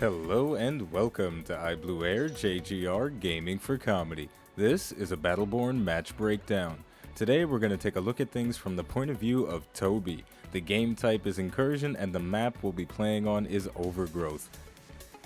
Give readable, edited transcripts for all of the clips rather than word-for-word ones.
Hello and welcome to iBluairJgR Gaming for Comedy. This is a Battleborn match breakdown. Today we're going to take a look at things from the point of view of Toby. The game type is Incursion and the map we'll be playing on is Overgrowth.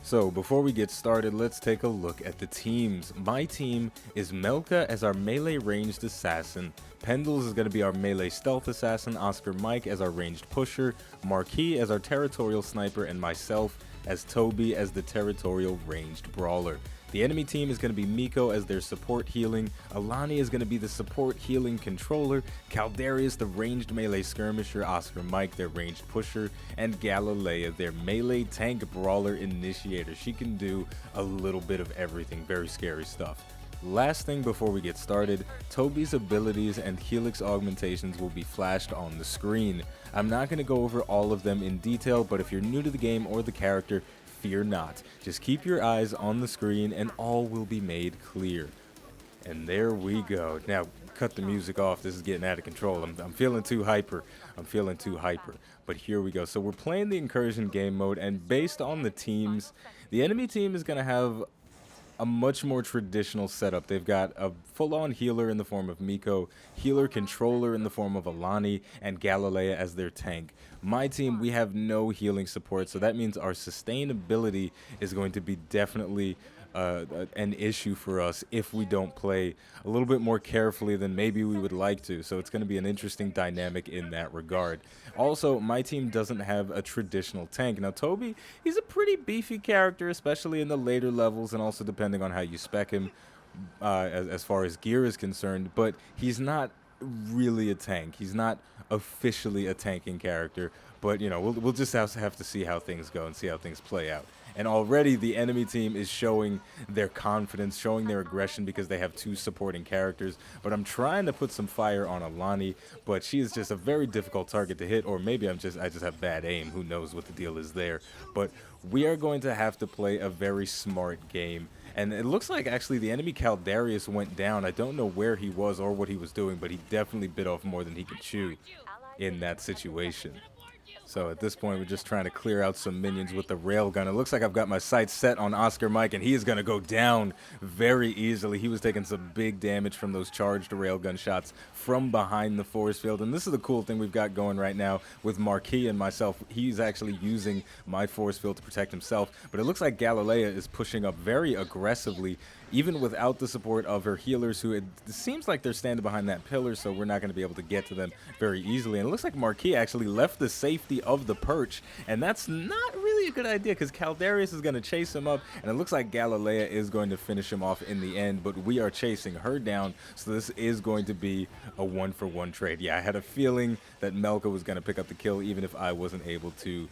So before we get started, let's take a look at the teams. My team is Melka as our melee ranged assassin, Pendles is going to be our melee stealth assassin, Oscar Mike as our ranged pusher, Marquis as our territorial sniper, and myself as Toby as the territorial ranged brawler. The enemy team is going to be Miko as their support healing, Alani is going to be the support healing controller, Caldarius the ranged melee skirmisher, Oscar Mike their ranged pusher, and Galilea their melee tank brawler initiator. She can do a little bit of everything, very scary stuff. Last thing before we get started, Toby's abilities and Helix augmentations will be flashed on the screen. I'm not going to go over all of them in detail, but if you're new to the game or the character, fear not. Just keep your eyes on the screen and all will be made clear. And there we go. Now, cut the music off. This is getting out of control. I'm feeling too hyper. But here we go. So we're playing the Incursion game mode, and based on the teams, the enemy team is going to have a much more traditional setup. They've got a full-on healer in the form of Miko, healer controller in the form of Alani, and Galilea as their tank. My team, we have no healing support, so that means our sustainability is going to be definitely an issue for us if we don't play a little bit more carefully than maybe we would like to. So it's going to be an interesting dynamic in that regard. Also, my team doesn't have a traditional tank. Now, Toby, he's a pretty beefy character, especially in the later levels, and also depending on how you spec him as far as gear is concerned, but he's not really a tank. He's not officially a tanking character, but you know, we'll just have to see how things go and see how things play out. And already the enemy team is showing their confidence, showing their aggression because they have two supporting characters. But I'm trying to put some fire on Alani, but she is just a very difficult target to hit, or maybe I just have bad aim. Who knows what the deal is there. But we are going to have to play a very smart game. And it looks like actually the enemy Caldarius went down. I don't know where he was or what he was doing, but he definitely bit off more than he could chew in that situation. So at this point, we're just trying to clear out some minions with the railgun. It looks like I've got my sights set on Oscar Mike, and he is going to go down very easily. He was taking some big damage from those charged railgun shots from behind the force field. And this is the cool thing we've got going right now with Marquis and myself. He's actually using my force field to protect himself. But it looks like Galilea is pushing up very aggressively, even without the support of her healers, who it seems like they're standing behind that pillar, so we're not going to be able to get to them very easily. And it looks like Marquis actually left the safety of the perch, and that's not really a good idea because Caldarius is going to chase him up, and it looks like Galilea is going to finish him off in the end, but we are chasing her down, so this is going to be a one-for-one trade. Yeah, I had a feeling that Melka was going to pick up the kill even if I wasn't able to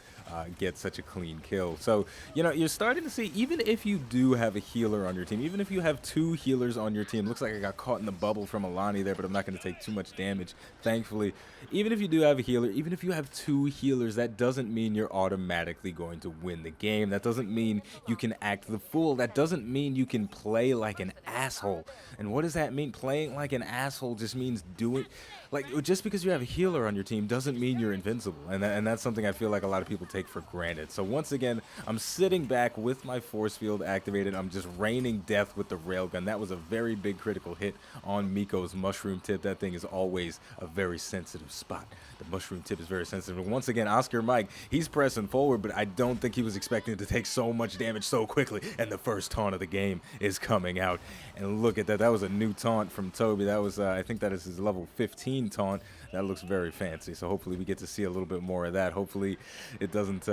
get such a clean kill. So, you know, you're starting to see, even if you do have a healer on your team, even if you have two healers on your team, looks like I got caught in the bubble from Alani there, but I'm not going to take too much damage, thankfully. Even if you do have a healer, even if you have two healers, that doesn't mean you're automatically going to win the game. That doesn't mean you can act the fool. That doesn't mean you can play like an asshole. And what does that mean? Playing like an asshole just means doing, like, just because you have a healer on your team doesn't mean you're invincible. And that's something I feel like a lot of people take for granted. So once again, I'm sitting back with my force field activated. I'm just raining death with the railgun. That was a very big critical hit on Miko's mushroom tip. That thing is always a very sensitive spot. The mushroom tip is very sensitive. And once again, Oscar Mike, he's pressing forward, but I don't think he was expecting to take so much damage so quickly. And the first taunt of the game is coming out. And look at that. That was a new taunt from Toby. That was, I think that is his level 15 taunt. That looks very fancy. So hopefully we get to see a little bit more of that. Hopefully it doesn't,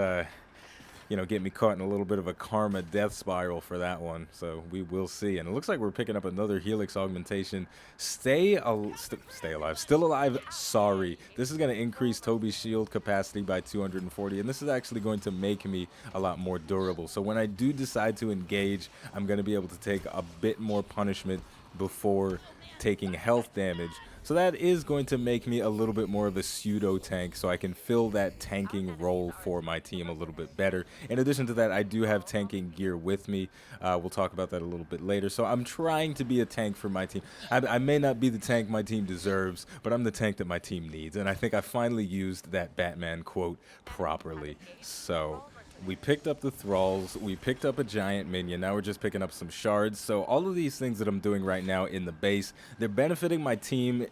you know, get me caught in a little bit of a karma death spiral for that one. So we will see. And it looks like we're picking up another Helix augmentation. Stay alive. Still alive. Sorry. This is going to increase Toby's shield capacity by 240. And this is actually going to make me a lot more durable. So when I do decide to engage, I'm going to be able to take a bit more punishment before taking health damage. So that is going to make me a little bit more of a pseudo tank, so I can fill that tanking role for my team a little bit better. In addition to that, I do have tanking gear with me. We'll talk about that a little bit later. So I'm trying to be a tank for my team. I may not be the tank my team deserves, but I'm the tank that my team needs. And I think I finally used that Batman quote properly. So We picked up the thralls, we picked up a giant minion, now we're just picking up some shards. So all of these things that I'm doing right now in the base, they're benefiting my team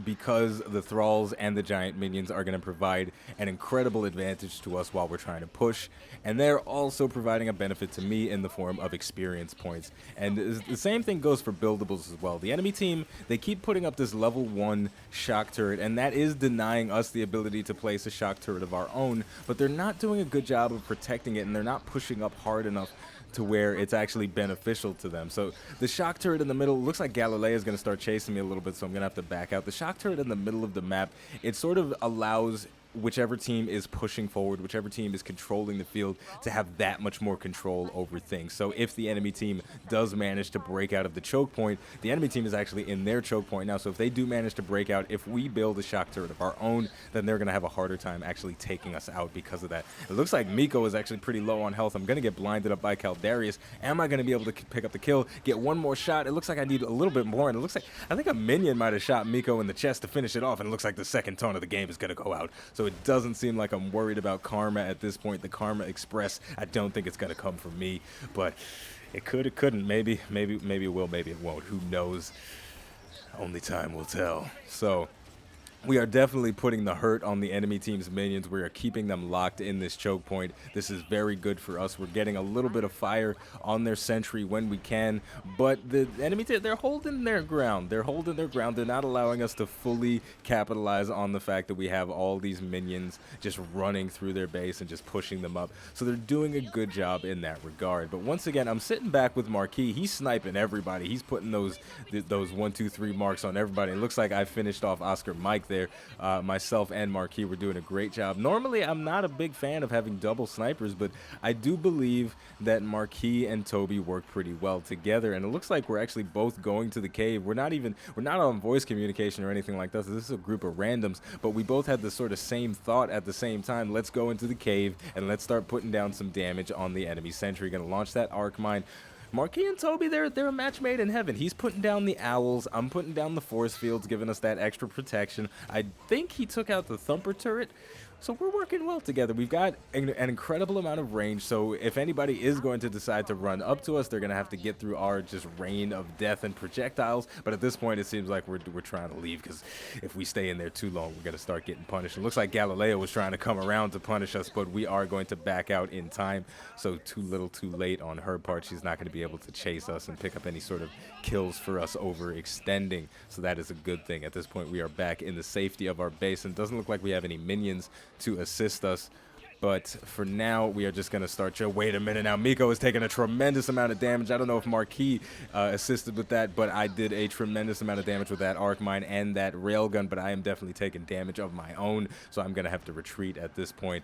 because the thralls and the giant minions are going to provide an incredible advantage to us while we're trying to push, and they're also providing a benefit to me in the form of experience points. And the same thing goes for buildables as well. The enemy team, they keep putting up this level 1 shock turret, and that is denying us the ability to place a shock turret of our own, but they're not doing a good job of protecting it, and they're not pushing up hard enough to where it's actually beneficial to them. So the shock turret in the middle, looks like Galileo is going to start chasing me a little bit, so I'm going to have to back out. The shock turret in the middle of the map, it sort of allows whichever team is pushing forward, whichever team is controlling the field, to have that much more control over things. So if the enemy team does manage to break out of the choke point, the enemy team is actually in their choke point now. So if they do manage to break out, if we build a shock turret of our own, then they're going to have a harder time actually taking us out because of that. It looks like Miko is actually pretty low on health. I'm going to get blinded up by Caldarius. Am I going to be able to pick up the kill, get one more shot? It looks like I need a little bit more, and it looks like, I think a minion might have shot Miko in the chest to finish it off, and it looks like the second tone of the game is going to go out. So it doesn't seem like I'm worried about karma at this point. The Karma Express, I don't think it's going to come from me, but it could, it couldn't. Maybe it will, maybe it won't. Who knows? Only time will tell. So we are definitely putting the hurt on the enemy team's minions. We are keeping them locked in this choke point. This is very good for us. We're getting a little bit of fire on their sentry when we can, but the enemy team, they're holding their ground. They're holding their ground. They're not allowing us to fully capitalize on the fact that we have all these minions just running through their base and just pushing them up. So they're doing a good job in that regard. But once again, I'm sitting back with Marquis. He's sniping everybody. He's putting those 1, 2, 3 marks on everybody. It looks like I finished off Oscar Mike there. Myself and Marquis were doing a great job. Normally, I'm not a big fan of having double snipers, but I do believe that Marquis and Toby work pretty well together, and it looks like we're actually both going to the cave. We're not on voice communication or anything like that. This is a group of randoms, but we both had the sort of same thought at the same time. Let's go into the cave and let's start putting down some damage on the enemy sentry. Gonna launch that arc mine. Marquis and Toby, they're a match made in heaven. He's putting down the owls. I'm putting down the force fields, giving us that extra protection. I think he took out the thumper turret. So we're working well together. We've got an incredible amount of range, so if anybody is going to decide to run up to us, they're going to have to get through our just rain of death and projectiles. But at this point, it seems like we're trying to leave, because if we stay in there too long, we're going to start getting punished. It looks like Galileo was trying to come around to punish us, but we are going to back out in time. So too little too late on her part. She's not going to be able to chase us and pick up any sort of kills for us overextending. So that is a good thing. At this point, we are back in the safety of our base, and it doesn't look like we have any minions to assist us. But for now, we are just going to start. Wait a minute now. Miko is taking a tremendous amount of damage. I don't know if Marquis assisted with that, but I did a tremendous amount of damage with that arc mine and that railgun, but I am definitely taking damage of my own, so I'm going to have to retreat at this point.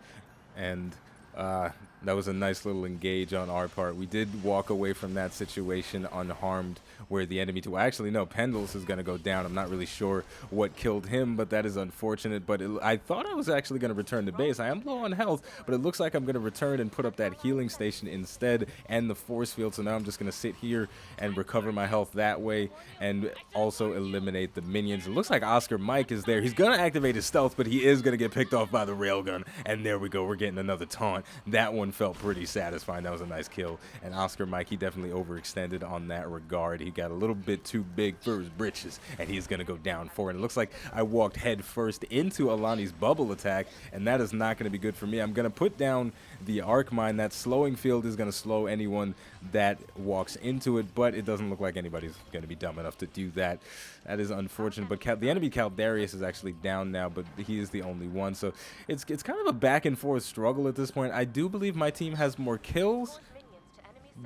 And that was a nice little engage on our part. We did walk away from that situation unharmed, where the enemy actually no, Pendulous is going to go down. I'm not really sure what killed him, but that is unfortunate. But I thought I was actually going to return to base. I am low on health, but it looks like I'm going to return and put up that healing station instead and the force field. So now I'm just going to sit here and recover my health that way and also eliminate the minions. It looks like Oscar Mike is there. He's going to activate his stealth, but he is going to get picked off by the railgun. And there we go. We're getting another taunt. That one felt pretty satisfying. That was a nice kill. And Oscar Mike, he definitely overextended on that regard. He got a little bit too big for his britches, and he's going to go down for it. And it looks like I walked head first into Alani's bubble attack, and that is not going to be good for me. I'm going to put down the arc mine. That slowing field is going to slow anyone that walks into it, but it doesn't look like anybody's going to be dumb enough to do that. That is unfortunate, but the enemy Caldarius is actually down now, but he is the only one, so it's kind of a back and forth struggle at this point. I do believe my team has more kills,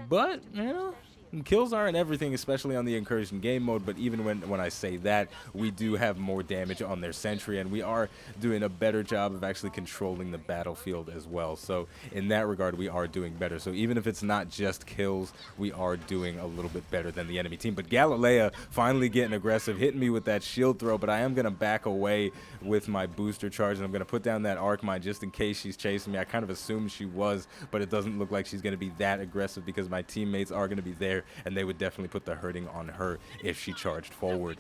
but, you know, kills aren't everything, especially on the Incursion game mode, but even when I say that, we do have more damage on their sentry, and we are doing a better job of actually controlling the battlefield as well. So in that regard, we are doing better. So even if it's not just kills, we are doing a little bit better than the enemy team. But Galilea finally getting aggressive, hitting me with that shield throw, but I am going to back away with my booster charge, and I'm going to put down that arc mine just in case she's chasing me. I kind of assumed she was, but it doesn't look like she's going to be that aggressive because my teammates are going to be there, and they would definitely put the hurting on her if she charged forward.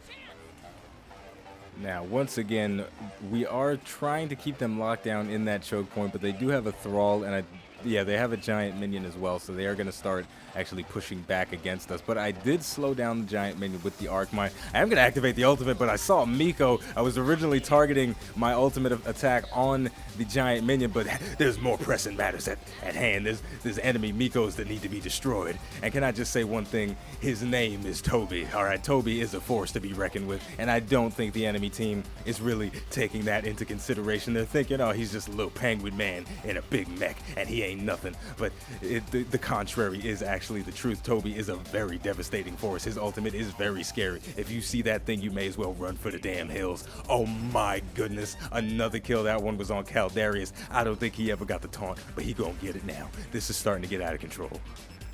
Now, once again, we are trying to keep them locked down in that choke point, but they do have a thrall, and Yeah, they have a giant minion as well, so they are going to start actually pushing back against us. But I did slow down the giant minion with the arc mine. I am going to activate the ultimate, but I saw Miko. I was originally targeting my ultimate attack on the giant minion, but there's more pressing matters at hand. There's enemy Mikos that need to be destroyed. And can I just say one thing? His name is Toby. All right, Toby is a force to be reckoned with, and I don't think the enemy team is really taking that into consideration. They're thinking, oh, he's just a little penguin man in a big mech, and he ain't nothing. But the contrary is actually the truth. Toby is a very devastating force. His ultimate is very scary. If you see that thing, you may as well run for the damn hills. Oh my goodness, another kill. That one was on Caldarius. I don't think he ever got the taunt, but he gonna get it now. This is starting to get out of control.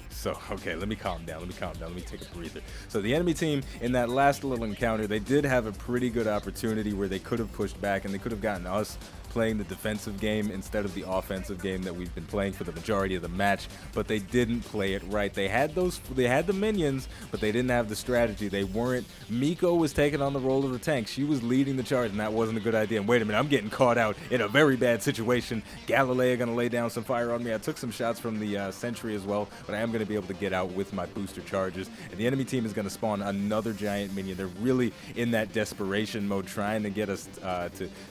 So, okay, let me calm down, let me take a breather. So the enemy team, in that last little encounter, they did have a pretty good opportunity where they could have pushed back and they could have gotten us playing the defensive game instead of the offensive game that we've been playing for the majority of the match, but they didn't play it right. They had the minions, but they didn't have the strategy. They weren't. Miko was taking on the role of the tank. She was leading the charge, and that wasn't a good idea. And wait a minute, I'm getting caught out in a very bad situation. Galilea gonna lay down some fire on me. I took some shots from the sentry as well, but I am gonna be able to get out with my booster charges. And the enemy team is gonna spawn another giant minion. They're really in that desperation mode, trying to get us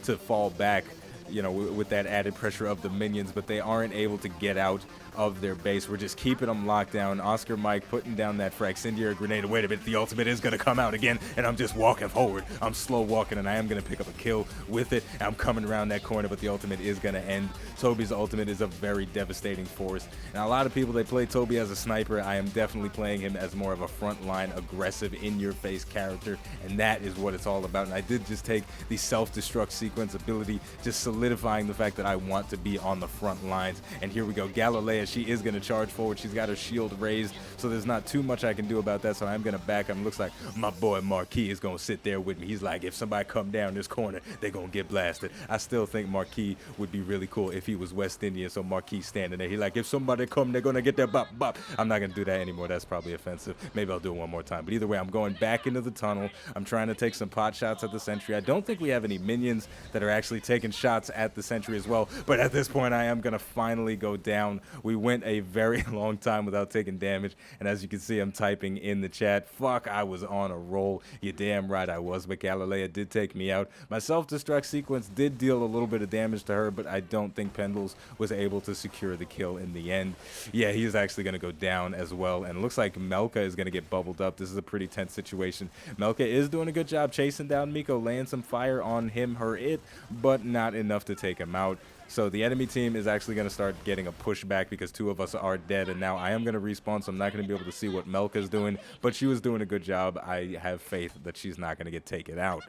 to fall back, you know, with that added pressure of the minions, but they aren't able to get out of their base. We're just keeping them locked down. Oscar Mike putting down that Fraxindier grenade. Wait a minute, the ultimate is going to come out again, and I'm just walking forward. I'm slow walking, and I am going to pick up a kill with it. I'm coming around that corner, but the ultimate is going to end. Toby's ultimate is a very devastating force. Now, a lot of people, they play Toby as a sniper. I am definitely playing him as more of a frontline, aggressive, in-your-face character, and that is what it's all about. And I did just take the self-destruct sequence ability, just solidifying the fact that I want to be on the front lines. And here we go. Galilea, she is going to charge forward. She's got her shield raised, so there's not too much I can do about that, so I'm going to back up. Looks like my boy Marquis is going to sit there with me. He's like, if somebody come down this corner, they're going to get blasted. I still think Marquis would be really cool if he was West Indian, so Marquis standing there. He's like, if somebody come, they're going to get their bop, bop. I'm not going to do that anymore. That's probably offensive. Maybe I'll do it one more time. But either way, I'm going back into the tunnel. I'm trying to take some pot shots at the sentry. I don't think we have any minions that are actually taking shots at the sentry as well, but at this point, I am going to finally go down. We went a very long time without taking damage, and as you can see, I'm typing in the chat, fuck, I was on a roll. You're damn right I was, but Galilea did take me out. My self-destruct sequence did deal a little bit of damage to her, but I don't think Pendles was able to secure the kill in the end. Yeah, he's actually going to go down as well, and it looks like Melka is going to get bubbled up. This is a pretty tense situation. Melka is doing a good job chasing down Miko, laying some fire on him, her, it, but not enough to take him out. So the enemy team is actually going to start getting a pushback because two of us are dead, and now I am going to respawn, so I'm not going to be able to see what Melka's doing, but she was doing a good job. I have faith that she's not going to get taken out.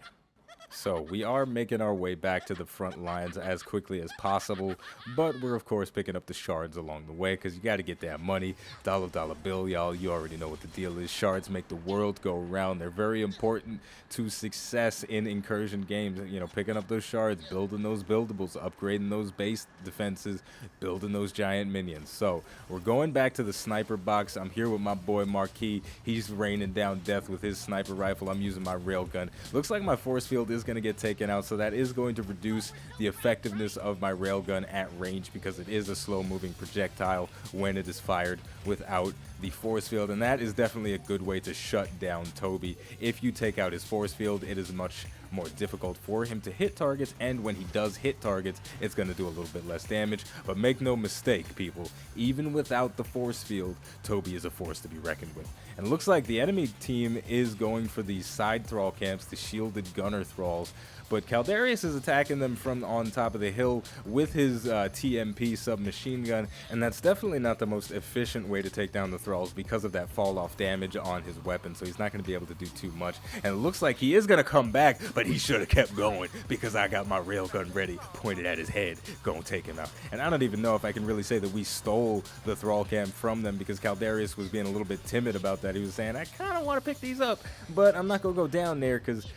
So we are making our way back to the front lines as quickly as possible, but we're of course picking up the shards along the way because you got to get that money. Dollar bill, y'all. You already know what the deal is. Shards make the world go round. They're very important to success in Incursion games. You know, picking up those shards, building those buildables, upgrading those base defenses, building those giant minions. So we're going back to the sniper box. I'm here with my boy Marquis. He's raining down death with his sniper rifle. I'm using my railgun. Looks like my force field is going to get taken out, so that is going to reduce the effectiveness of my railgun at range because it is a slow moving projectile when it is fired without the force field, and that is definitely a good way to shut down Toby. If you take out his force field, it is much more difficult for him to hit targets, and when he does hit targets, it's going to do a little bit less damage. But make no mistake, people, even without the force field, Toby is a force to be reckoned with. And it looks like the enemy team is going for these side thrall camps, the shielded gunner thralls, but Caldarius is attacking them from on top of the hill with his TMP submachine gun, and that's definitely not the most efficient way to take down the thralls because of that fall off damage on his weapon, so he's not going to be able to do too much. And it looks like he is going to come back, but he should have kept going because I got my railgun ready, pointed at his head, gonna take him out. And I don't even know if I can really say that we stole the thrall camp from them because Caldarius was being a little bit timid about that. He was saying, I kind of want to pick these up, but I'm not going to go down there because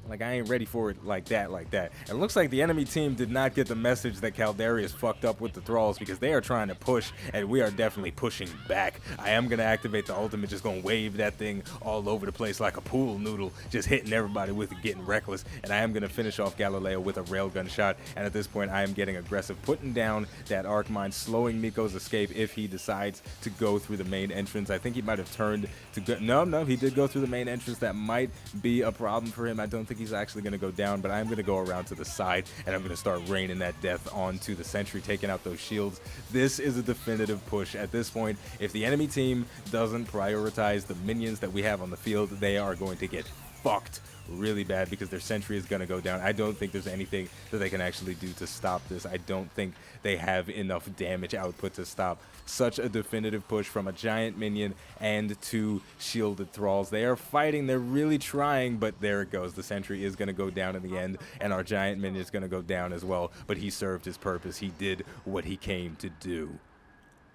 Like, I ain't ready for it like that. And it looks like the enemy team did not get the message that Caldarius fucked up with the thralls, because they are trying to push, and we are definitely pushing back. I am going to activate the ultimate, just going to wave that thing all over the place like a pool noodle, just hitting everybody with it, getting reckless. And I am going to finish off Galileo with a railgun shot. And at this point, I am getting aggressive, putting down that arc mine, slowing Miko's escape if he decides to go through the main entrance. I think he might have turned to go. No, he did go through the main entrance. That might be a problem for him. I don't think he's actually going to go down, but I'm going to go around to the side, and I'm going to start raining that death onto the sentry, taking out those shields. This is a definitive push at this point. If the enemy team doesn't prioritize the minions that we have on the field, they are going to get fucked really bad, because their sentry is going to go down. I don't think there's anything that they can actually do to stop this. I don't think they have enough damage output to stop such a definitive push from a giant minion and two shielded thralls. They are fighting, they're really trying, but there it goes. The sentry is going to go down in the end, and our giant minion is going to go down as well, but he served his purpose. He did what he came to do.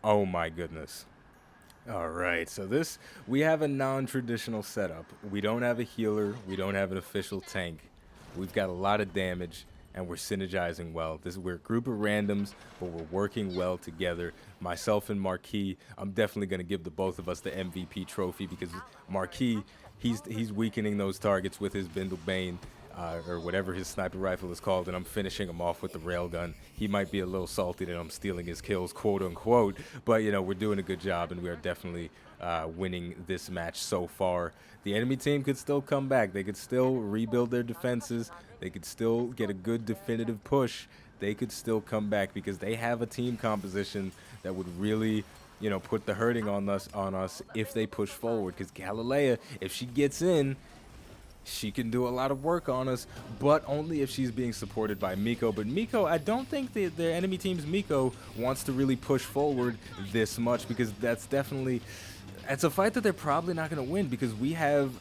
Oh my goodness. Alright, so we have a non-traditional setup. We don't have a healer, we don't have an official tank. We've got a lot of damage, and we're synergizing well. We're a group of randoms, but we're working well together. Myself and Marquis, I'm definitely going to give the both of us the MVP trophy, because Marquis, he's weakening those targets with his Bindle Bane. Or whatever his sniper rifle is called, and I'm finishing him off with the railgun. He might be a little salty that I'm stealing his kills, quote unquote, but you know, we're doing a good job, and we are definitely winning this match so far. The enemy team could still come back. They could still rebuild their defenses. They could still get a good definitive push. They could still come back, because they have a team composition that would really, you know, put the hurting on us if they push forward. Because Galilea, if she gets in, she can do a lot of work on us, but only if she's being supported by Miko. But Miko, I don't think the enemy team's Miko wants to really push forward this much, because that's a fight that they're probably not going to win, because we have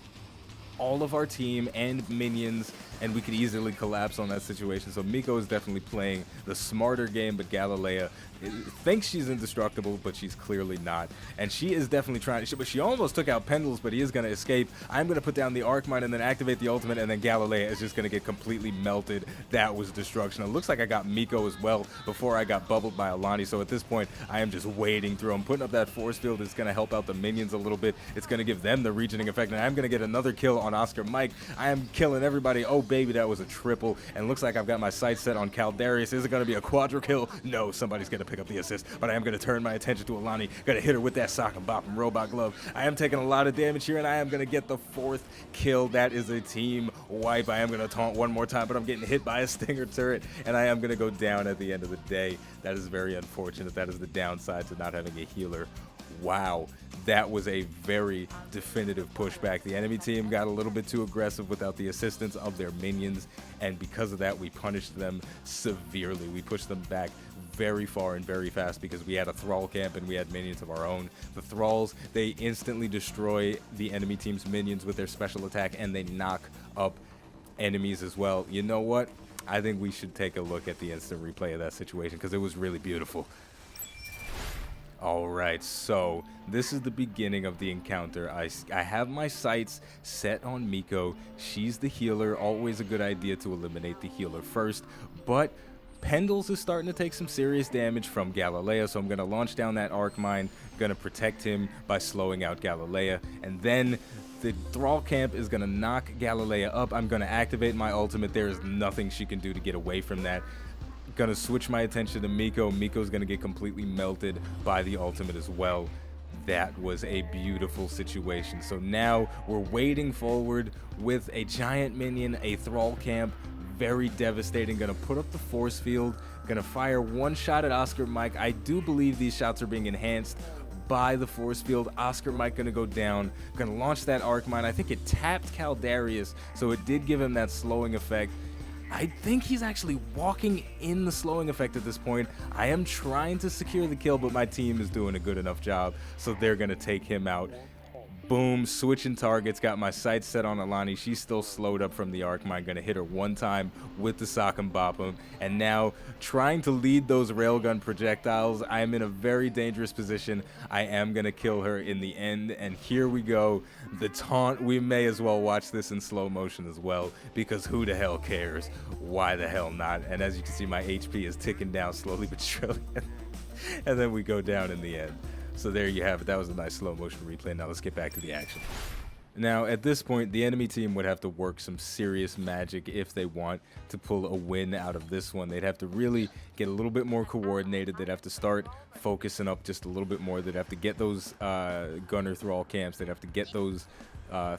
all of our team and minions, and we could easily collapse on that situation. So Miko is definitely playing the smarter game, but Galilea thinks she's indestructible, but she's clearly not. And she is definitely trying to, but she almost took out Pendles, but he is going to escape. I'm going to put down the arc mine and then activate the ultimate, and then Galilea is just going to get completely melted. That was destruction. It looks like I got Miko as well before I got bubbled by Alani. So at this point, I am just wading through. I'm putting up that force field. It's going to help out the minions a little bit. It's going to give them the regioning effect, and I'm going to get another kill on Oscar Mike. I am killing everybody. Oh baby, that was a triple, and looks like I've got my sights set on Caldarius. Is it going to be a quadra kill? No, somebody's going to pick up the assist, but I am going to turn my attention to Alani. Going to hit her with that sock and bop and robot glove. I am taking a lot of damage here, and I am going to get the fourth kill. That is a team wipe. I am going to taunt one more time, but I'm getting hit by a stinger turret, and I am going to go down at the end of the day. That is very unfortunate. That is the downside to not having a healer. Wow, that was a very definitive pushback. The enemy team got a little bit too aggressive without the assistance of their minions, and because of that, we punished them severely. We pushed them back very far and very fast, because we had a thrall camp and we had minions of our own. The thralls, they instantly destroy the enemy team's minions with their special attack, and they knock up enemies as well. You know what? I think we should take a look at the instant replay of that situation, because it was really beautiful. Alright, so this is the beginning of the encounter. I have my sights set on Miko. She's the healer. Always a good idea to eliminate the healer first, but Pendles is starting to take some serious damage from Galilea, so I'm going to launch down that arc mine, going to protect him by slowing out Galilea, and then the Thrall Camp is going to knock Galilea up. I'm going to activate my ultimate. There is nothing she can do to get away from that. Gonna switch my attention to Miko. Miko's gonna get completely melted by the ultimate as well. That was a beautiful situation. So now we're wading forward with a giant minion, a Thrall Camp, very devastating. Gonna put up the force field, gonna fire one shot at Oscar Mike. I do believe these shots are being enhanced by the force field. Oscar Mike gonna go down, gonna launch that arc mine. I think it tapped Caldarius, so it did give him that slowing effect. I think he's actually walking in the slowing effect at this point. I am trying to secure the kill, but my team is doing a good enough job, so they're going to take him out. Boom, switching targets, got my sights set on Alani. She's still slowed up from the arc mine. Gonna hit her one time with the sock and bop 'em. And now trying to lead those railgun projectiles. I am in a very dangerous position. I am gonna kill her in the end. And here we go. The taunt, we may as well watch this in slow motion as well, because who the hell cares? Why the hell not? And as you can see, my HP is ticking down slowly but surely. And then we go down in the end. So there you have it. That was a nice slow motion replay. Now let's get back to the action. Now at this point, the enemy team would have to work some serious magic if they want to pull a win out of this one. They'd have to really get a little bit more coordinated. They'd have to start focusing up just a little bit more. They'd have to get those gunner thrall camps. They'd have to get those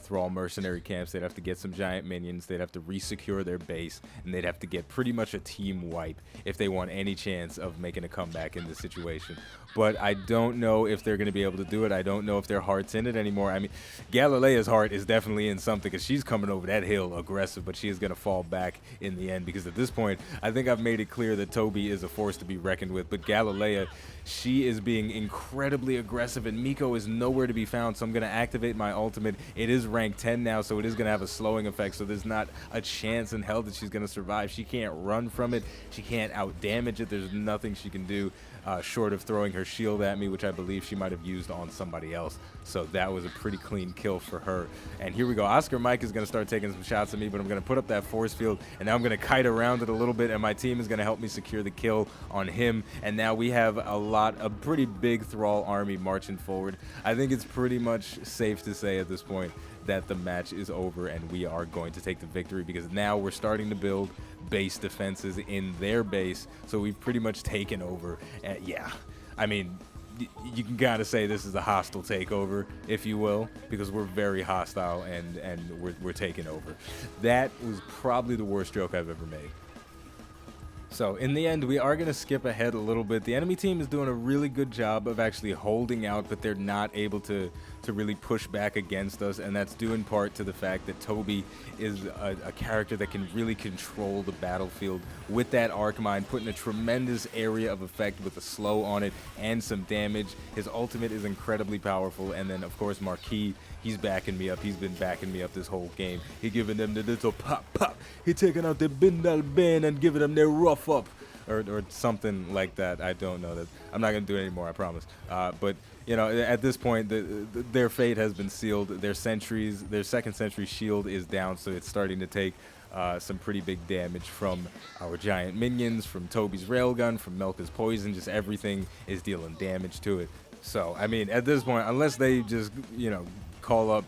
thrall mercenary camps. They'd have to get some giant minions. They'd have to resecure their base, and they'd have to get pretty much a team wipe if they want any chance of making a comeback in this situation. But I don't know if they're going to be able to do it. I don't know if their heart's in it anymore. I mean, Galilea's heart is definitely in something, because she's coming over that hill aggressive, but she is going to fall back in the end, because at this point, I think I've made it clear that Toby is a force to be reckoned with. But Galilea, she is being incredibly aggressive, and Miko is nowhere to be found, so I'm going to activate my ultimate. It is rank 10 now, so it is going to have a slowing effect, so there's not a chance in hell that she's going to survive. She can't run from it. She can't out-damage it. There's nothing she can do short of throwing her shield at me, which I believe she might have used on somebody else. So that was a pretty clean kill for her. And here we go. Oscar Mike is going to start taking some shots at me, but I'm going to put up that force field, and now I'm going to kite around it a little bit, and my team is going to help me secure the kill on him. And now we have a pretty big thrall army marching forward. I think it's pretty much safe to say at this point that the match is over and we are going to take the victory, because now we're starting to build base defenses in their base, so we've pretty much taken over. Yeah, I mean, you can kind of say this is a hostile takeover, if you will, because we're very hostile and we're taking over. That was probably the worst joke I've ever made. So in the end, we are going to skip ahead a little bit. The enemy team is doing a really good job of actually holding out, but they're not able to really push back against us, and that's due in part to the fact that Toby is a character that can really control the battlefield with that arc mine, putting a tremendous area of effect with a slow on it and some damage. His ultimate is incredibly powerful, and then of course Marquis, he's backing me up. He's been backing me up this whole game. He giving them the little pop pop. He taking out the bindal ben and giving them their rough up, or something like that. I don't know. That I'm not gonna do it anymore, I promise. But you know, at this point, their fate has been sealed. Their second sentry shield is down, so it's starting to take some pretty big damage from our giant minions, from Toby's railgun, from Melka's poison. Just everything is dealing damage to it. So I mean, at this point, unless they just, you know, call up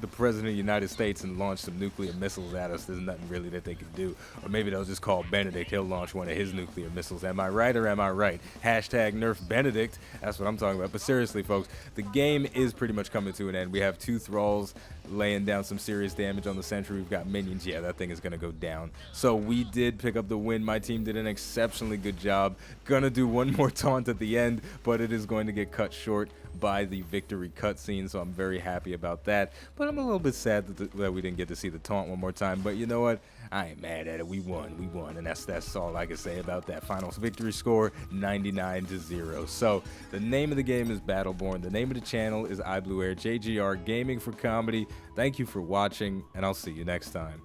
the President of the United States and launch some nuclear missiles at us, there's nothing really that they can do. Or maybe they'll just call Benedict. He'll launch one of his nuclear missiles. Am I right or am I right? Hashtag nerf Benedict. That's what I'm talking about. But seriously, folks, the game is pretty much coming to an end. We have two thralls laying down some serious damage on the sentry. We've got minions. Yeah, that thing is going to go down. So we did pick up the win. My team did an exceptionally good job. Gonna do one more taunt at the end, but it is going to get cut short by the victory cutscene, so I'm very happy about that. But I'm a little bit sad that we didn't get to see the taunt one more time. But you know what? I ain't mad at it. We won, and that's all I can say about that. Final victory score, 99-0. So the name of the game is Battleborn. The name of the channel is iBluairJgR Gaming for Comedy. Thank you for watching, and I'll see you next time.